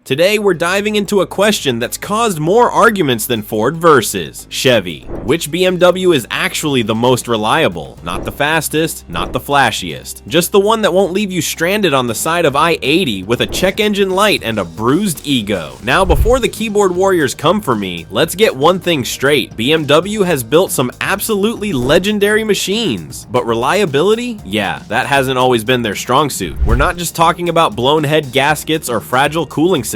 Today we're diving into a question that's caused more arguments than Ford versus Chevy. Which BMW is actually the most reliable? Not the fastest, not the flashiest. Just the one that won't leave you stranded on the side of I-80 with a check engine light and a bruised ego. Now before the keyboard warriors come for me, let's get one thing straight. BMW has built some absolutely legendary machines, but reliability? Yeah, that hasn't always been their strong suit. We're not just talking about blown head gaskets or fragile cooling systems.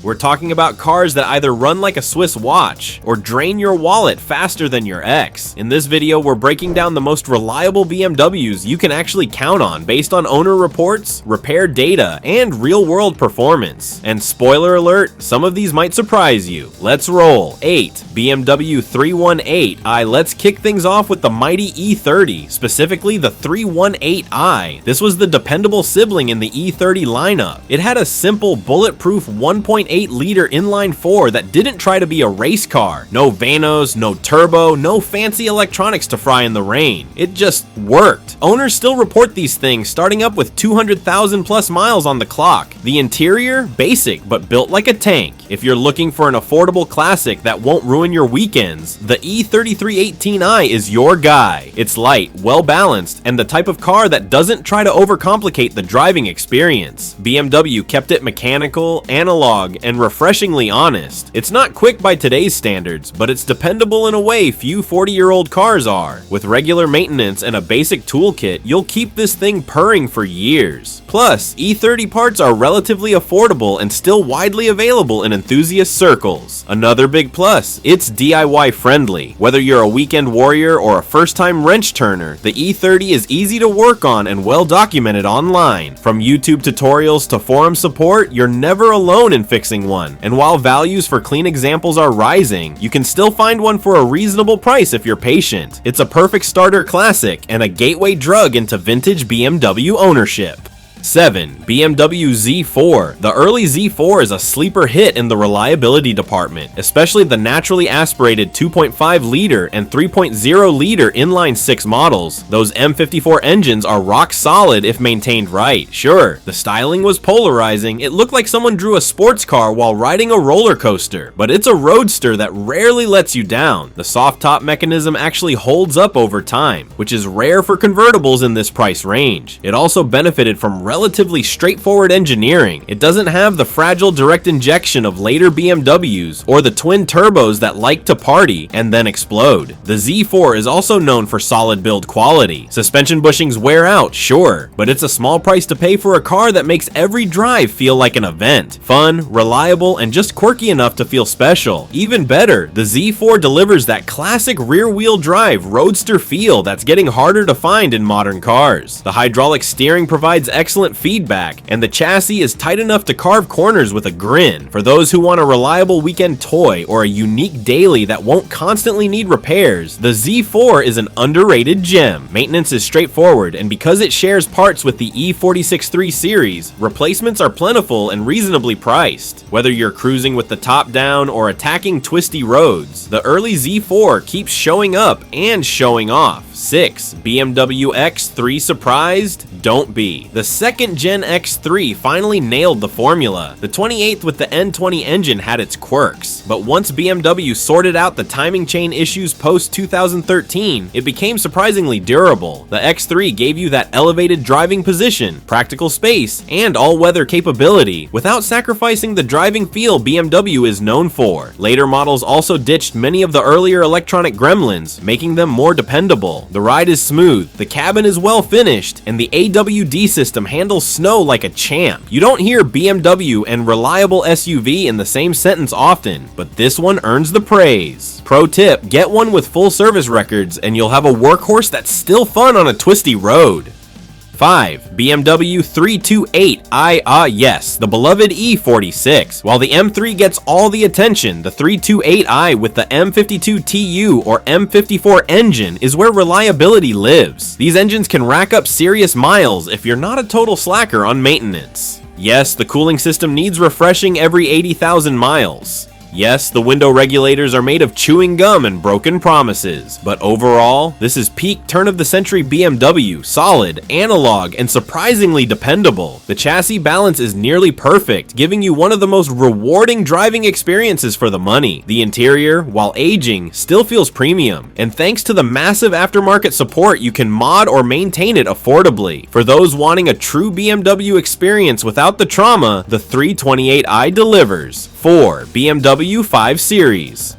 We're talking about cars that either run like a Swiss watch or drain your wallet faster than your ex. In this video, we're breaking down the most reliable BMWs you can actually count on based on owner reports, repair data, and real-world performance. And spoiler alert, some of these might surprise you. Let's roll. 8. BMW 318i. Let's kick things off with the mighty E30, specifically the 318i. This was the dependable sibling in the E30 lineup. It had a simple, bulletproof 1.8-liter inline-4 that didn't try to be a race car. No vanos, no turbo, no fancy electronics to fry in the rain. It just worked. Owners still report these things starting up with 200,000 plus miles on the clock. The interior? Basic, but built like a tank. If you're looking for an affordable classic that won't ruin your weekends, the E3318i is your guy. It's light, well-balanced, and the type of car that doesn't try to overcomplicate the driving experience. BMW kept it mechanical, analog, and refreshingly honest. It's not quick by today's standards, but it's dependable in a way few 40-year-old cars are. With regular maintenance and a basic toolkit, you'll keep this thing purring for years. Plus, E30 parts are relatively affordable and still widely available in enthusiast circles. Another big plus, it's DIY friendly. Whether you're a weekend warrior or a first-time wrench turner, the E30 is easy to work on and well documented online. From YouTube tutorials to forum support, you're never alone in fixing one. And while values for clean examples are rising, you can still find one for a reasonable price if you're patient. It's a perfect starter classic and a gateway drug into vintage BMW ownership. 7. BMW Z4. The early Z4 is a sleeper hit in the reliability department, especially the naturally aspirated 2.5-liter and 3.0-liter inline-6 models. Those M54 engines are rock solid if maintained right. Sure, the styling was polarizing. It looked like someone drew a sports car while riding a roller coaster, but it's a roadster that rarely lets you down. The soft top mechanism actually holds up over time, which is rare for convertibles in this price range. It also benefited from relatively straightforward engineering. It doesn't have the fragile direct injection of later BMWs or the twin turbos that like to party and then explode. The Z4 is also known for solid build quality. Suspension bushings wear out, sure, but it's a small price to pay for a car that makes every drive feel like an event. Fun, reliable, and just quirky enough to feel special. Even better, the Z4 delivers that classic rear-wheel drive roadster feel that's getting harder to find in modern cars. The hydraulic steering provides excellent feedback, and the chassis is tight enough to carve corners with a grin. For those who want a reliable weekend toy or a unique daily that won't constantly need repairs, the Z4 is an underrated gem. Maintenance is straightforward, and because it shares parts with the E46-3 series, replacements are plentiful and reasonably priced. Whether you're cruising with the top down or attacking twisty roads, the early Z4 keeps showing up and showing off. 6. BMW X3 surprised? Don't be. The second gen X3 finally nailed the formula. The 28th with the N20 engine had its quirks, but once BMW sorted out the timing chain issues post 2013, it became surprisingly durable. The X3 gave you that elevated driving position, practical space, and all-weather capability without sacrificing the driving feel BMW is known for. Later models also ditched many of the earlier electronic gremlins, making them more dependable. The ride is smooth, the cabin is well finished, and the AWD system handles snow like a champ. You don't hear BMW and reliable SUV in the same sentence often, but this one earns the praise. Pro tip, get one with full service records and you'll have a workhorse that's still fun on a twisty road. 5. BMW 328i. Yes, the beloved E46. While the M3 gets all the attention, the 328i with the M52TU or M54 engine is where reliability lives. These engines can rack up serious miles if you're not a total slacker on maintenance. Yes, the cooling system needs refreshing every 80,000 miles. Yes, the window regulators are made of chewing gum and broken promises, but overall, this is peak turn-of-the-century BMW, solid, analog, and surprisingly dependable. The chassis balance is nearly perfect, giving you one of the most rewarding driving experiences for the money. The interior, while aging, still feels premium, and thanks to the massive aftermarket support, you can mod or maintain it affordably. For those wanting a true BMW experience without the trauma, the 328i delivers. 4. BMW 5 Series.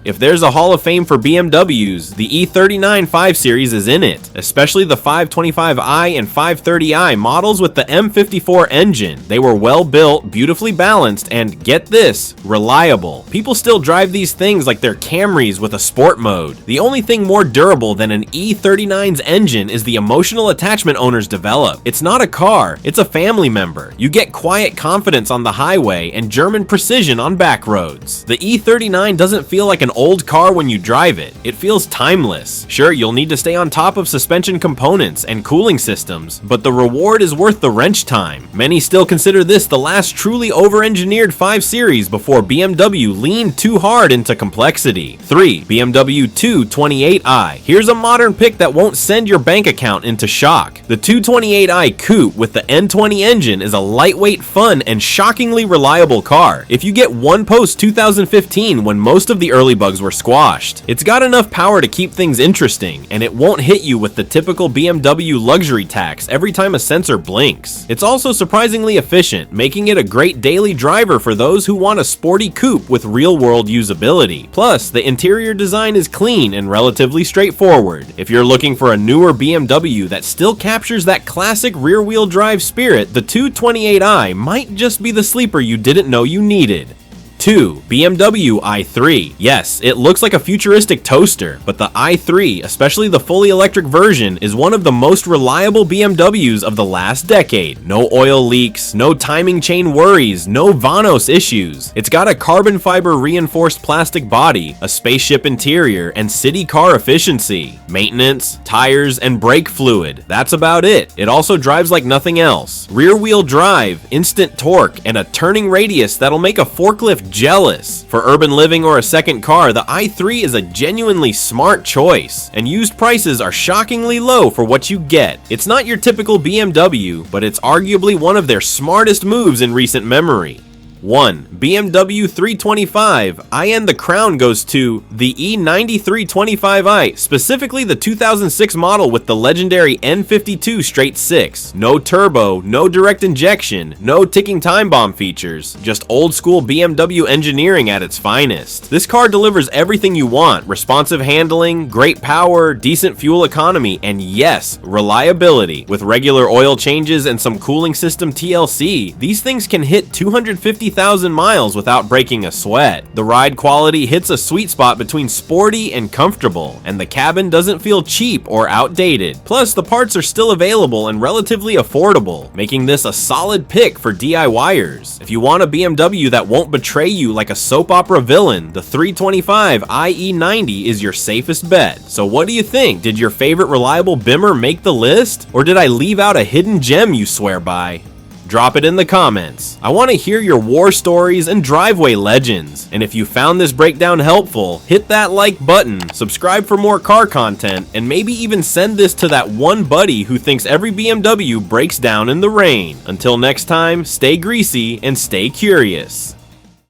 If there's a Hall of Fame for BMWs, the E39 5 Series is in it, especially the 525i and 530i models with the M54 engine. They were well built, beautifully balanced, and get this, reliable. People still drive these things like they're Camrys with a sport mode. The only thing more durable than an E39's engine is the emotional attachment owners develop. It's not a car, it's a family member. You get quiet confidence on the highway and German precision on back roads. The E39 doesn't feel like an old car when you drive it. It feels timeless. Sure, you'll need to stay on top of suspension components and cooling systems, but the reward is worth the wrench time. Many still consider this the last truly over-engineered 5 Series before BMW leaned too hard into complexity. 3. BMW 228i. Here's a modern pick that won't send your bank account into shock. The 228i Coupe with the N20 engine is a lightweight, fun, and shockingly reliable car. If you get one post 2015 when most of the early bugs were squashed. It's got enough power to keep things interesting, and it won't hit you with the typical BMW luxury tax every time a sensor blinks. It's also surprisingly efficient, making it a great daily driver for those who want a sporty coupe with real-world usability. Plus, the interior design is clean and relatively straightforward. If you're looking for a newer BMW that still captures that classic rear-wheel drive spirit, the 228i might just be the sleeper you didn't know you needed. 2. BMW i3. Yes, it looks like a futuristic toaster, but the i3, especially the fully electric version, is one of the most reliable BMWs of the last decade. No oil leaks, no timing chain worries, no Vanos issues. It's got a carbon fiber reinforced plastic body, a spaceship interior, and city car efficiency. Maintenance, tires, and brake fluid. That's about it. It also drives like nothing else. Rear-wheel drive, instant torque, and a turning radius that'll make a forklift jealous. For urban living or a second car, the i3 is a genuinely smart choice, and used prices are shockingly low for what you get. It's not your typical BMW, but it's arguably one of their smartest moves in recent memory. 1. BMW 325, and the crown goes to the E9325i, specifically the 2006 model with the legendary N52 straight 6. No turbo, no direct injection, no ticking time bomb features, just old school BMW engineering at its finest. This car delivers everything you want: responsive handling, great power, decent fuel economy, and yes, reliability. With regular oil changes and some cooling system TLC, these things can hit 250,000 miles without breaking a sweat. The ride quality hits a sweet spot between sporty and comfortable, and the cabin doesn't feel cheap or outdated. Plus, the parts are still available and relatively affordable, making this a solid pick for DIYers. If you want a BMW that won't betray you like a soap opera villain, the 325 IE90 is your safest bet. So what do you think? Did your favorite reliable Bimmer make the list? Or did I leave out a hidden gem you swear by? Drop it in the comments. I want to hear your war stories and driveway legends. And if you found this breakdown helpful, hit that like button, subscribe for more car content, and maybe even send this to that one buddy who thinks every BMW breaks down in the rain. Until next time, stay greasy and stay curious.